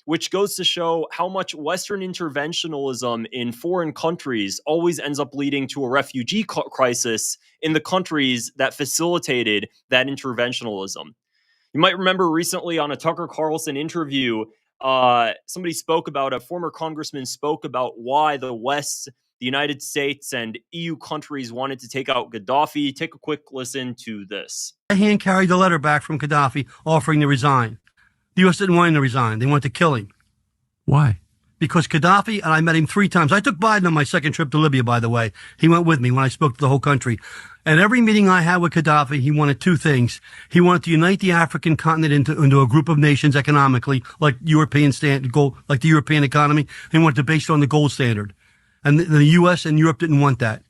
which goes to show how much Western interventionalism in foreign countries always ends up leading to a refugee crisis in the countries that facilitated that interventionalism. You might remember recently on a Tucker Carlson interview, a former congressman spoke about why the West, the United States, and EU countries wanted to take out Gaddafi. Take a quick listen to this. I hand carried the letter back from Gaddafi offering to resign. The U.S. didn't want him to resign. They wanted to kill him. Why? Because Gaddafi, and I met him 3 times. I took Biden on my second trip to Libya, by the way. He went with me when I spoke to the whole country. And every meeting I had with Gaddafi, he wanted 2 things. He wanted to unite the African continent into a group of nations economically, like the European economy. He wanted to base it on the gold standard. And the U.S. and Europe didn't want that.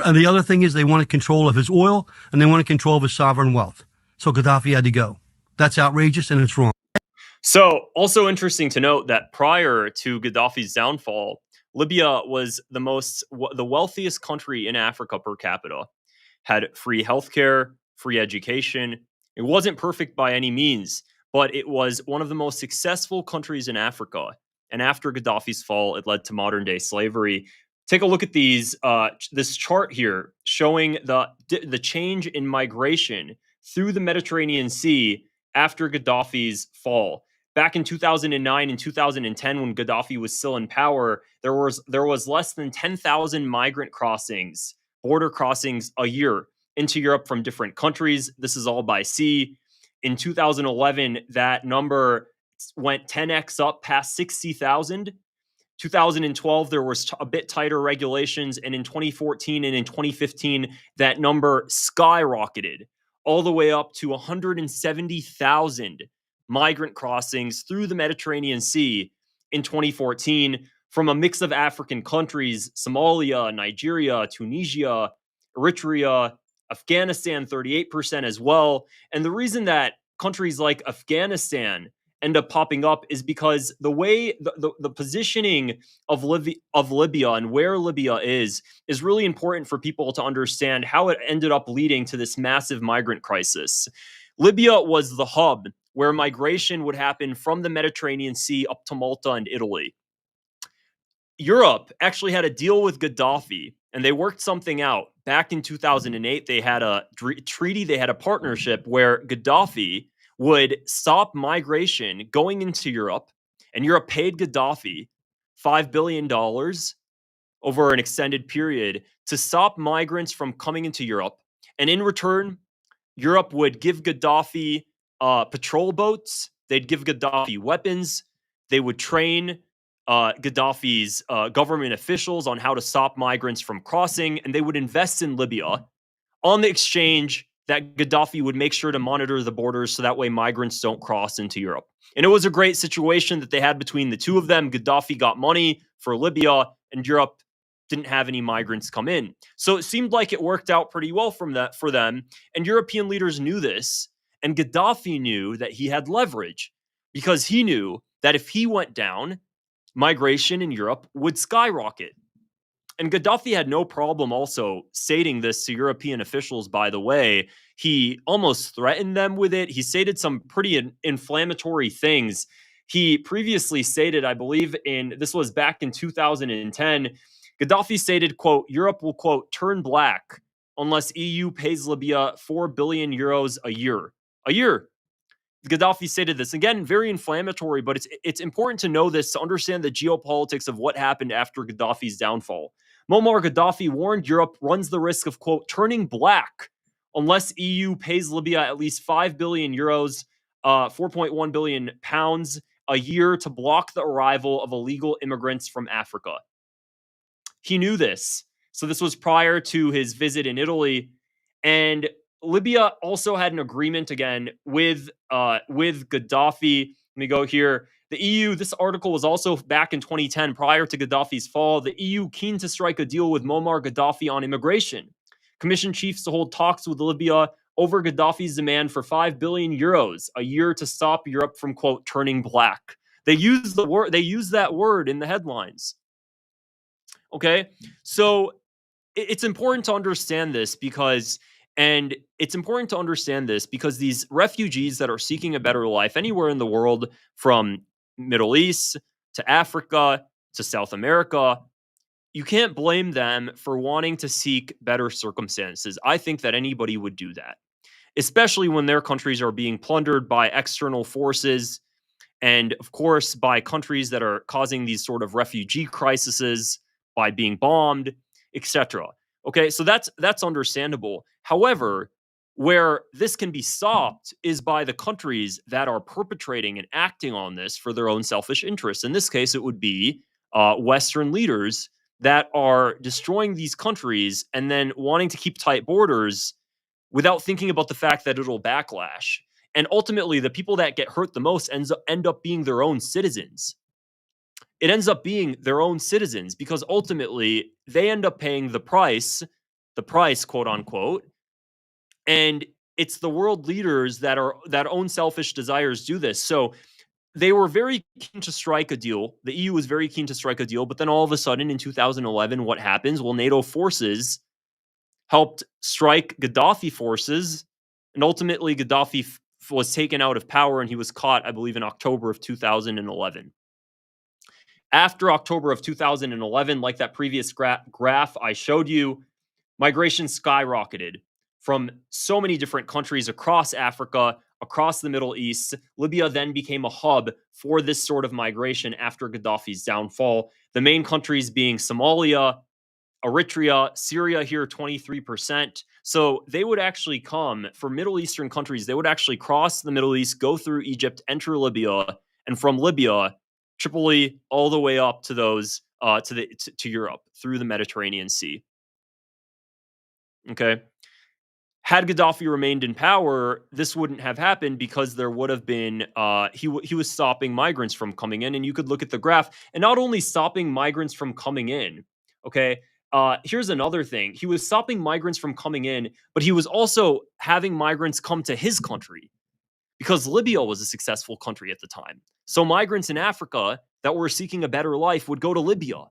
And the other thing is they wanted control of his oil, and they wanted control of his sovereign wealth. So Gaddafi had to go. That's outrageous, and it's wrong. So, also interesting to note that prior to Gaddafi's downfall, Libya was the wealthiest country in Africa per capita. Had free healthcare, free education. It wasn't perfect by any means, but it was one of the most successful countries in Africa. And after Gaddafi's fall, it led to modern-day slavery. Take a look at this chart here showing the change in migration through the Mediterranean Sea after Gaddafi's fall. Back in 2009 and 2010, when Gaddafi was still in power, there was less than 10,000 migrant crossings, border crossings a year into Europe from different countries. This is all by sea. In 2011, that number went 10x up past 60,000. 2012, there was a bit tighter regulations, and in 2014 and in 2015, that number skyrocketed all the way up to 170,000 migrant crossings through the Mediterranean Sea in 2014 from a mix of African countries: Somalia, Nigeria, Tunisia, Eritrea, Afghanistan, 38% as well. And the reason that countries like Afghanistan end up popping up is because the way the positioning of Libya and where Libya is really important for people to understand how it ended up leading to this massive migrant crisis. Libya was the hub where migration would happen from the Mediterranean Sea up to Malta and Italy. Europe actually had a deal with Gaddafi, and they worked something out. Back in 2008, they had a treaty, they had a partnership where Gaddafi would stop migration going into Europe, and Europe paid Gaddafi $5 billion over an extended period to stop migrants from coming into Europe. And in return, Europe would give Gaddafi patrol boats, they'd give Gaddafi weapons, they would train Gaddafi's government officials on how to stop migrants from crossing, and they would invest in Libya on the exchange that Gaddafi would make sure to monitor the borders so that way migrants don't cross into Europe. And it was a great situation that they had between the two of them. Gaddafi got money for Libya, and Europe didn't have any migrants come in. So it seemed like it worked out pretty well for them. And European leaders knew this, and Gaddafi knew that he had leverage because he knew that if he went down, migration in Europe would skyrocket. And Gaddafi had no problem also stating this to European officials, by the way. He almost threatened them with it. He stated some pretty inflammatory things. He previously stated, I believe this was back in 2010, Gaddafi stated, quote, Europe will, quote, turn black unless EU pays Libya 4 billion euros a year. A year. Gaddafi stated this. Again, very inflammatory, but it's important to know this to understand the geopolitics of what happened after Gaddafi's downfall. Muammar Gaddafi warned Europe runs the risk of, quote, turning black unless EU pays Libya at least 5 billion euros, 4.1 billion pounds a year to block the arrival of illegal immigrants from Africa. He knew this. So this was prior to his visit in Italy. And Libya also had an agreement again with Gaddafi. Let me go here. The EU, this article was also back in 2010, prior to Gaddafi's fall. The EU keen to strike a deal with Muammar Gaddafi on immigration. Commission chiefs to hold talks with Libya over Gaddafi's demand for 5 billion euros a year to stop Europe from, quote, turning black. They use that word in the headlines. Okay, so it's important to understand this because these refugees that are seeking a better life anywhere in the world, from Middle East, to Africa, to South America. You can't blame them for wanting to seek better circumstances. I think that anybody would do that, especially when their countries are being plundered by external forces and, of course, by countries that are causing these sort of refugee crises by being bombed, etc. Okay, so that's understandable. However, where this can be stopped is by the countries that are perpetrating and acting on this for their own selfish interests. In this case, it would be Western leaders that are destroying these countries and then wanting to keep tight borders without thinking about the fact that it'll backlash. And ultimately, the people that get hurt the most end up being their own citizens. It ends up being their own citizens because ultimately they end up paying the price, quote unquote. And it's the world leaders that own selfish desires do this. So they were very keen to strike a deal. The EU was very keen to strike a deal, but then all of a sudden in 2011, what happens? Well, NATO forces helped strike Gaddafi forces, and ultimately Gaddafi was taken out of power and he was caught, I believe, in October of 2011. After October of 2011, like that previous graph I showed you, migration skyrocketed from so many different countries across Africa, across the Middle East. Libya then became a hub for this sort of migration after Gaddafi's downfall. The main countries being Somalia, Eritrea, Syria here 23%. So they would actually come for Middle Eastern countries. They would actually cross the Middle East, go through Egypt, enter Libya, and from Libya, Tripoli, all the way up to those to Europe through the Mediterranean Sea. Okay. Had Gaddafi remained in power, this wouldn't have happened because there would have been he was stopping migrants from coming in, and you could look at the graph, and not only stopping migrants from coming in. Okay, here's another thing: he was stopping migrants from coming in, but he was also having migrants come to his country because Libya was a successful country at the time. So migrants in Africa that were seeking a better life would go to Libya.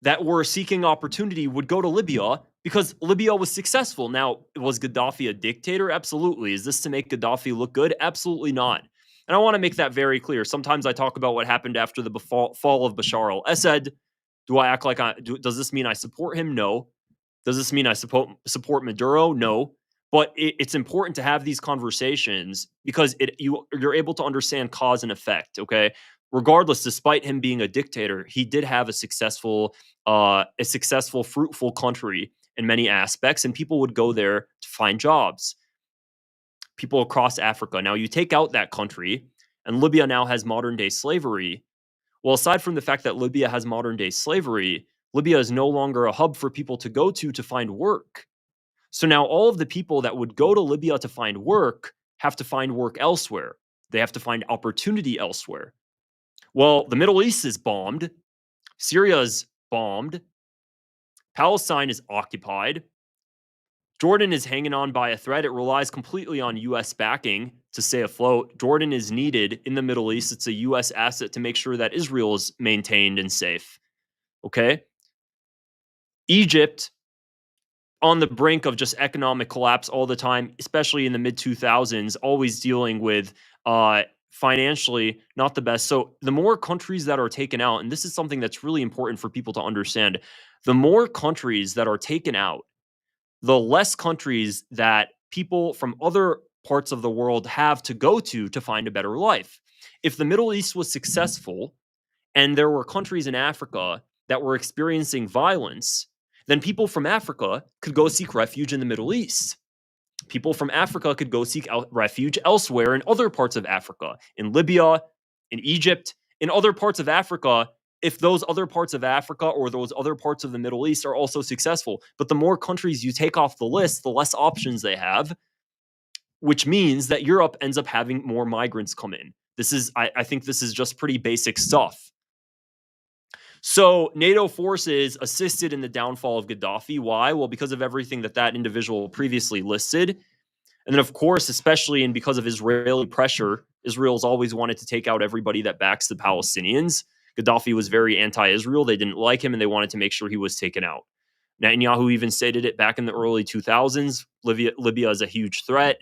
That were seeking opportunity would go to Libya because Libya was successful. Now, was Gaddafi a dictator? Absolutely. Is this to make Gaddafi look good? Absolutely not. And I want to make that very clear. Sometimes I talk about what happened after the fall of Bashar al-Assad. Do I act like does this mean I support him? No. Does this mean I support Maduro? No. But it's important to have these conversations because you're able to understand cause and effect. Okay, regardless, despite him being a dictator, he did have a successful, fruitful country in many aspects, and people would go there to find jobs. People across Africa. Now, you take out that country, and Libya now has modern day slavery. Well, aside from the fact that Libya has modern day slavery, Libya is no longer a hub for people to go to find work. So now all of the people that would go to Libya to find work have to find work elsewhere. They have to find opportunity elsewhere. Well, the Middle East is bombed. Syria is bombed. Palestine is occupied. Jordan is hanging on by a thread. It relies completely on U.S. backing to stay afloat. Jordan is needed in the Middle East. It's a U.S. asset to make sure that Israel is maintained and safe. Okay? Egypt on the brink of just economic collapse all the time, especially in the mid 2000s, always dealing with financially not the best. So the more countries that are taken out, and this is something that's really important for people to understand, the more countries that are taken out, the less countries that people from other parts of the world have to go to find a better life. If the Middle East was successful and there were countries in Africa that were experiencing violence, then people from Africa could go seek refuge in the Middle East. People from Africa could go seek refuge elsewhere in other parts of Africa, in Libya, in Egypt, in other parts of Africa, if those other parts of Africa or those other parts of the Middle East are also successful. But the more countries you take off the list, the less options they have, which means that Europe ends up having more migrants come in. I think this is just pretty basic stuff. So NATO forces assisted in the downfall of Gaddafi. Why? Well, because of everything that individual previously listed. And then, of course, especially and because of Israeli pressure, Israel's always wanted to take out everybody that backs the Palestinians. Gaddafi was very anti-Israel. They didn't like him, and they wanted to make sure he was taken out. Netanyahu even stated it back in the early 2000s. Libya is a huge threat.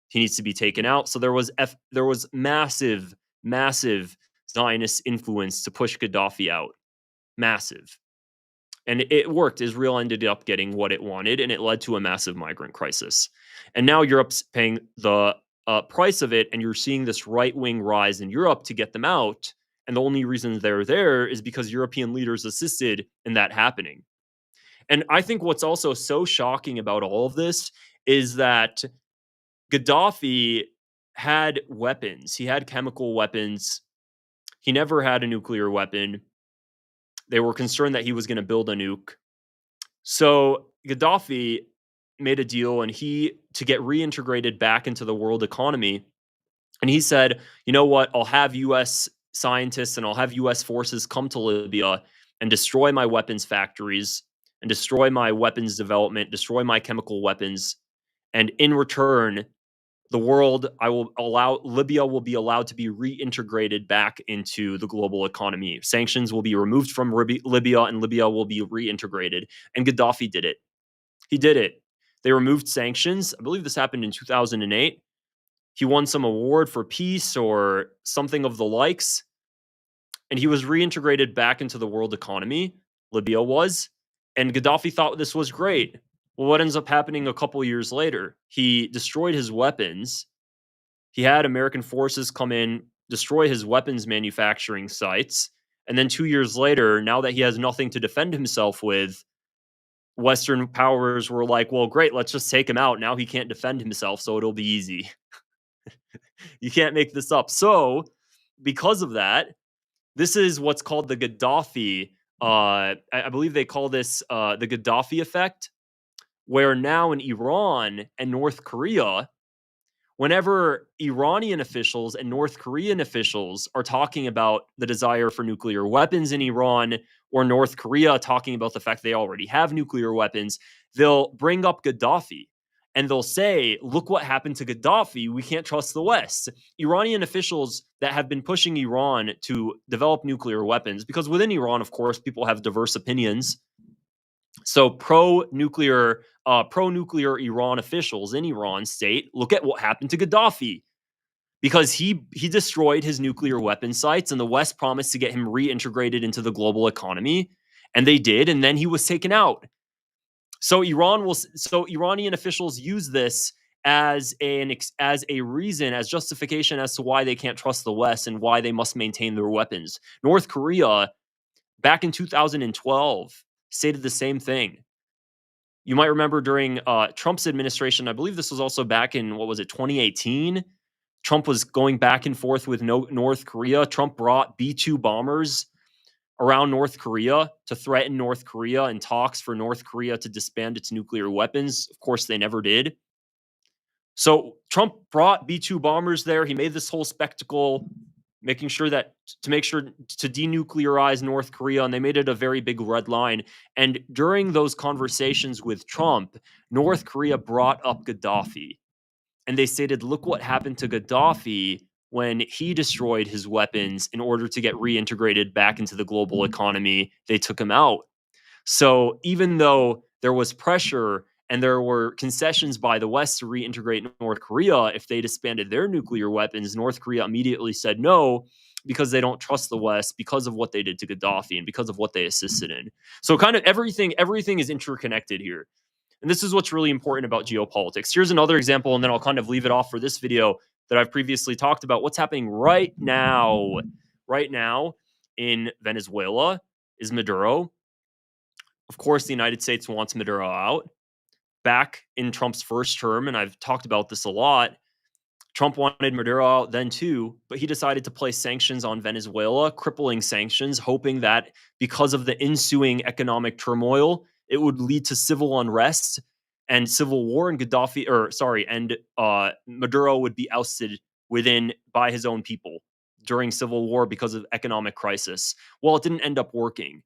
He needs to be taken out. So there was massive massive Zionist influence to push Gaddafi out. Massive. And it worked. Israel ended up getting what it wanted, and it led to a massive migrant crisis. And now Europe's paying the price of it, and you're seeing this right wing rise in Europe to get them out. And the only reason they're there is because European leaders assisted in that happening. And I think what's also so shocking about all of this is that Gaddafi had weapons. He had chemical weapons. He never had a nuclear weapon. They were concerned that he was going to build a nuke. So Gaddafi made a deal and to get reintegrated back into the world economy. And he said, you know what? I'll have US scientists and I'll have US forces come to Libya and destroy my weapons factories and destroy my weapons development, destroy my chemical weapons. And in return, Libya will be allowed to be reintegrated back into the global economy. Sanctions will be removed from Libya and Libya will be reintegrated. And Gaddafi did it. He did it. They removed sanctions. I believe this happened in 2008. He won some award for peace or something of the likes. And he was reintegrated back into the world economy. Libya was. And Gaddafi thought this was great. Well, what ends up happening a couple years later? He destroyed his weapons. He had American forces come in, destroy his weapons manufacturing sites. And then 2 years later, now that he has nothing to defend himself with, Western powers were like, well, great, let's just take him out. Now he can't defend himself, so it'll be easy. You can't make this up. So, because of that, this is what's called the Gaddafi. I believe they call this the Gaddafi effect, where now in Iran and North Korea, whenever Iranian officials and North Korean officials are talking about the desire for nuclear weapons in Iran, or North Korea talking about the fact they already have nuclear weapons, they'll bring up Gaddafi and they'll say, look what happened to Gaddafi. We can't trust the West. Iranian officials that have been pushing Iran to develop nuclear weapons, because within Iran, of course, people have diverse opinions. So pro-nuclear Iran officials in Iran state, look at what happened to Gaddafi, because he destroyed his nuclear weapon sites, and the West promised to get him reintegrated into the global economy, and they did, and then he was taken out. So Iranian officials use this as a reason, as justification as to why they can't trust the West and why they must maintain their weapons. North Korea, back in 2012, stated the same thing. You might remember during Trump's administration, I believe this was also back in, 2018? Trump was going back and forth with North Korea. Trump brought B-2 bombers around North Korea to threaten North Korea in talks for North Korea to disband its nuclear weapons. Of course, they never did. So Trump brought B-2 bombers there. He made this whole spectacle, to make sure to denuclearize North Korea, and they made it a very big red line. And during those conversations with Trump, North Korea brought up Gaddafi, and they stated, look what happened to Gaddafi when he destroyed his weapons in order to get reintegrated back into the global economy. They took him out. So even though there was pressure and there were concessions by the West to reintegrate North Korea if they disbanded their nuclear weapons, North Korea immediately said no, because they don't trust the West, because of what they did to Gaddafi and because of what they assisted in. So kind of everything is interconnected here. And this is what's really important about geopolitics. Here's another example, and then I'll kind of leave it off for this video that I've previously talked about. What's happening right now in Venezuela is Maduro. Of course, the United States wants Maduro out. Back in Trump's first term, and I've talked about this a lot, Trump wanted Maduro out then too, but he decided to place sanctions on Venezuela, crippling sanctions, hoping that because of the ensuing economic turmoil, it would lead to civil unrest and civil war, and Maduro would be ousted by his own people during civil war because of economic crisis. Well, it didn't end up working.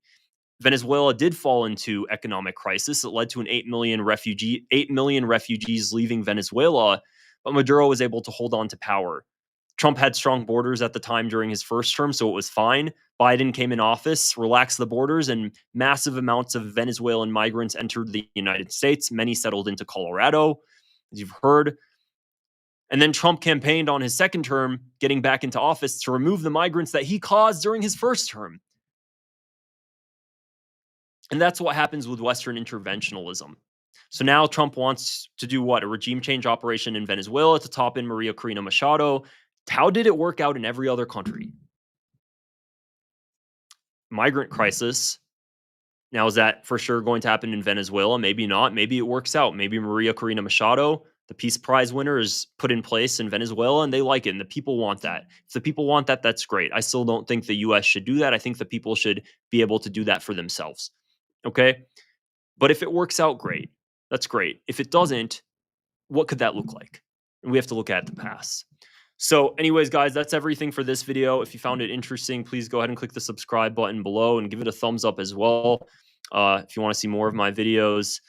Venezuela did fall into economic crisis. It led to 8 million refugees leaving Venezuela, but Maduro was able to hold on to power. Trump had strong borders at the time during his first term, so it was fine. Biden came in office, relaxed the borders, and massive amounts of Venezuelan migrants entered the United States. Many settled into Colorado, as you've heard. And then Trump campaigned on his second term, getting back into office, to remove the migrants that he caused during his first term. And that's what happens with Western interventionalism. So now Trump wants to do what? A regime change operation in Venezuela to top in Maria Corina Machado. How did it work out in every other country? Migrant crisis. Now, is that for sure going to happen in Venezuela? Maybe not. Maybe it works out. Maybe Maria Corina Machado, the Peace Prize winner, is put in place in Venezuela and they like it and the people want that. If the people want that, that's great. I still don't think the US should do that. I think the people should be able to do that for themselves. Okay? But if it works out, great. That's great. If it doesn't, what could that look like? And we have to look at the past. So anyways, guys, that's everything for this video. If you found it interesting, please go ahead and click the subscribe button below and give it a thumbs up as well. If you want to see more of my videos,